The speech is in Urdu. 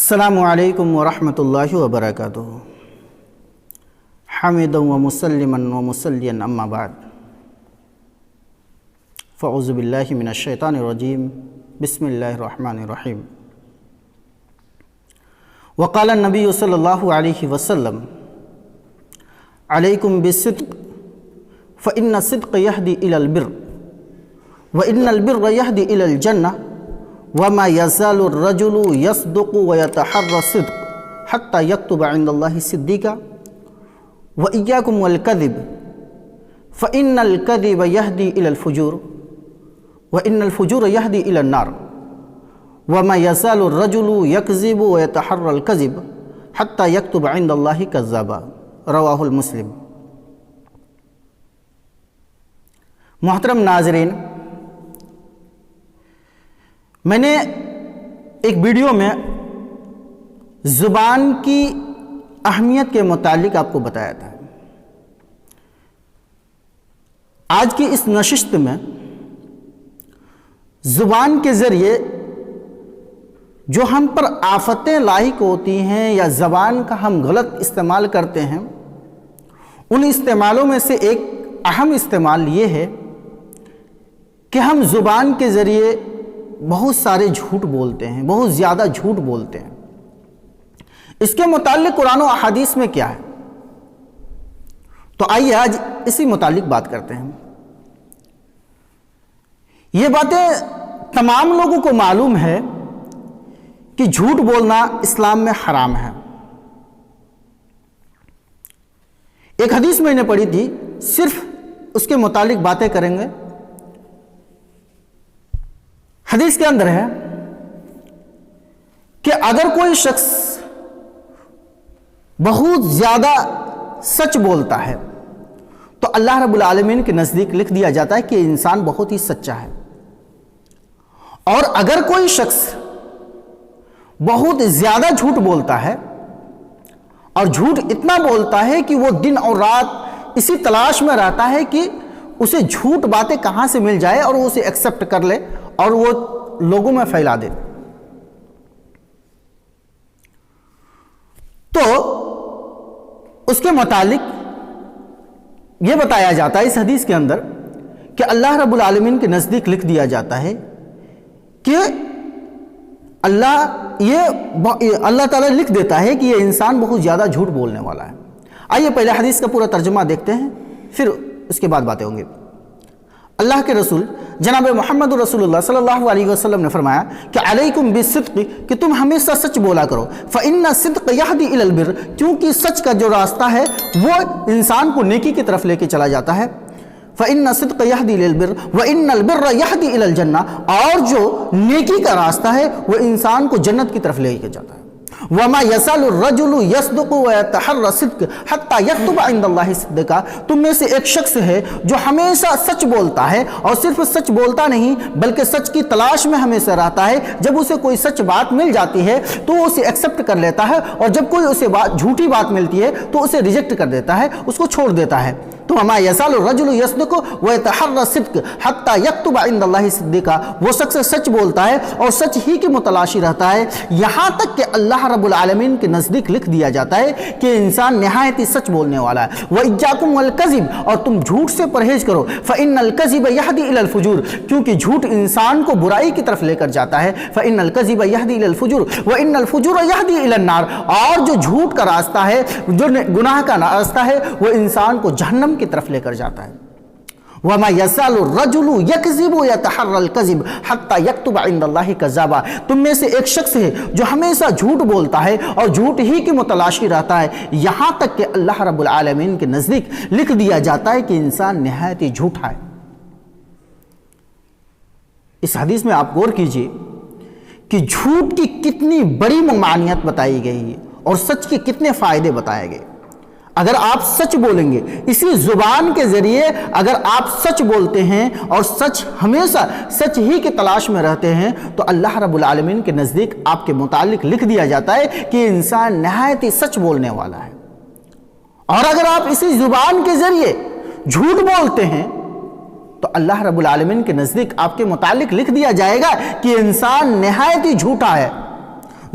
السلام علیکم ورحمۃ اللہ وبرکاتہ حمدا و مسلما و مسلیا اما بعد فاعوذ باللہ من الشیطان الرجیم بسم اللہ الرحمن الرحیم وقال النبی صلی اللہ علیہ وسلم علیکم بالصدق فإن الصدق يهدي إلى البر وإن البر يهدي إلى الجنة وما يزال الرجل يصدق ويتحرى الصدق حتى يكتب عند الله صديقا وإياكم والكذب فإن الكذب يهدي إلى الفجور وإن الفجور يهدي إلى النار وما يزال الرجل يكذب ويتحرى الكذب حتى يكتب عند الله كذابا رواه المسلم۔ محترم ناظرین، میں نے ایک ویڈیو میں زبان کی اہمیت کے متعلق آپ کو بتایا تھا۔ آج کی اس نشست میں زبان کے ذریعے جو ہم پر آفتیں لاحق ہوتی ہیں یا زبان کا ہم غلط استعمال کرتے ہیں، ان استعمالوں میں سے ایک اہم استعمال یہ ہے کہ ہم زبان کے ذریعے بہت سارے جھوٹ بولتے ہیں، بہت زیادہ جھوٹ بولتے ہیں۔ اس کے متعلق قرآن و احادیث میں کیا ہے؟ تو آئیے آج اسی متعلق بات کرتے ہیں۔ یہ باتیں تمام لوگوں کو معلوم ہے کہ جھوٹ بولنا اسلام میں حرام ہے۔ ایک حدیث میں نے پڑھی تھی، صرف اس کے متعلق باتیں کریں گے۔ حدیث کے اندر ہے کہ اگر کوئی شخص بہت زیادہ سچ بولتا ہے تو اللہ رب العالمین کے نزدیک لکھ دیا جاتا ہے کہ انسان بہت ہی سچا ہے، اور اگر کوئی شخص بہت زیادہ جھوٹ بولتا ہے اور جھوٹ اتنا بولتا ہے کہ وہ دن اور رات اسی تلاش میں رہتا ہے کہ اسے جھوٹ باتیں کہاں سے مل جائے اور وہ اسے ایکسپٹ کر لے اور وہ لوگوں میں پھیلا دے، تو اس کے متعلق یہ بتایا جاتا ہے اس حدیث کے اندر کہ اللہ رب العالمین کے نزدیک لکھ دیا جاتا ہے کہ اللہ تعالیٰ لکھ دیتا ہے کہ یہ انسان بہت زیادہ جھوٹ بولنے والا ہے۔ آئیے پہلے حدیث کا پورا ترجمہ دیکھتے ہیں، پھر اس کے بعد باتیں ہوں گی۔ اللہ کے رسول جناب محمد رسول اللہ صلی اللہ علیہ وسلم نے فرمایا کہ علیکم بالصدق، کہ تم ہمیشہ سچ بولا کرو، فإن الصدق يهدي إلى البر، کیونکہ سچ کا جو راستہ ہے وہ انسان کو نیکی کی طرف لے کے چلا جاتا ہے۔ فإن الصدق يهدي إلى البر وإن البر يهدي إلى الجنة، اور جو نیکی کا راستہ ہے وہ انسان کو جنت کی طرف لے کے جاتا ہے۔ وما يزال الرجل يصدق ويتحرى الصدق حتى يكتب عند الله صدقا، تم میں سے ایک شخص ہے جو ہمیشہ سچ بولتا ہے، اور صرف سچ بولتا نہیں بلکہ سچ کی تلاش میں ہمیشہ رہتا ہے۔ جب اسے کوئی سچ بات مل جاتی ہے تو وہ اسے ایکسپٹ کر لیتا ہے، اور جب کوئی اسے جھوٹی بات ملتی ہے تو اسے ریجیکٹ کر دیتا ہے، اس کو چھوڑ دیتا ہے۔ تو وما يزال الرجل يصدق ويتحرى الصدق حتى يكتب عند الله صدقا، وہ شخص سچ بولتا ہے اور سچ ہی کی متلاشی رہتا ہے، یہاں تک کہ اللہ رب العالمین کے نزدیک لکھ دیا جاتا ہے کہ انسان نہایت ہی سچ بولنے والا ہے۔ وَإِيَّاكُمْ وَالْكَذِبَ، اور تم جھوٹ سے پرہیز کرو، فَإِنَّ الْكَذِبَ يَهْدِي إِلَى الْفُجُورِ، کیونکہ جھوٹ انسان کو برائی کی طرف لے کر جاتا ہے۔ فَإِنَّ الْكَذِبَ يَهْدِي إِلَى الْفُجُورِ وَإِنَّ الْفُجُورَ يَهْدِي إِلَى النَّارِ، اور جو جھوٹ کا راستہ ہے، جو گناہ کا راستہ ہے، وہ انسان کو جہنم کی طرف لے کر جاتا ہے۔ وَمَا يَزَالُ الرَّجُلُ يَكْذِبُ وَيَتَحَرَّى الْكَذِبَ حَتَّى يَكْتُبَ عِندَ اللَّهِ كَذَّابًا، تم میں سے ایک شخص ہے جو ہمیشہ جھوٹ بولتا ہے اور جھوٹ ہی کی متلاشی رہتا ہے، یہاں تک کہ اللہ رب العالمین کے نزدیک لکھ دیا جاتا ہے کہ انسان نہایت ہی جھوٹا ہے۔ اس حدیث میں آپ غور کیجئے کہ جھوٹ کی کتنی بڑی ممانعت بتائی گئی ہے اور سچ کے کتنے فائدے بتائے گئے۔ اگر آپ سچ بولیں گے، اسی زبان کے ذریعے اگر آپ سچ بولتے ہیں اور ہمیشہ سچ ہی کی تلاش میں رہتے ہیں، تو اللہ رب العالمین کے نزدیک آپ کے متعلق لکھ دیا جاتا ہے کہ انسان نہایت ہی سچ بولنے والا ہے۔ اور اگر آپ اسی زبان کے ذریعے جھوٹ بولتے ہیں تو اللہ رب العالمین کے نزدیک آپ کے متعلق لکھ دیا جائے گا کہ انسان نہایت ہی جھوٹا ہے۔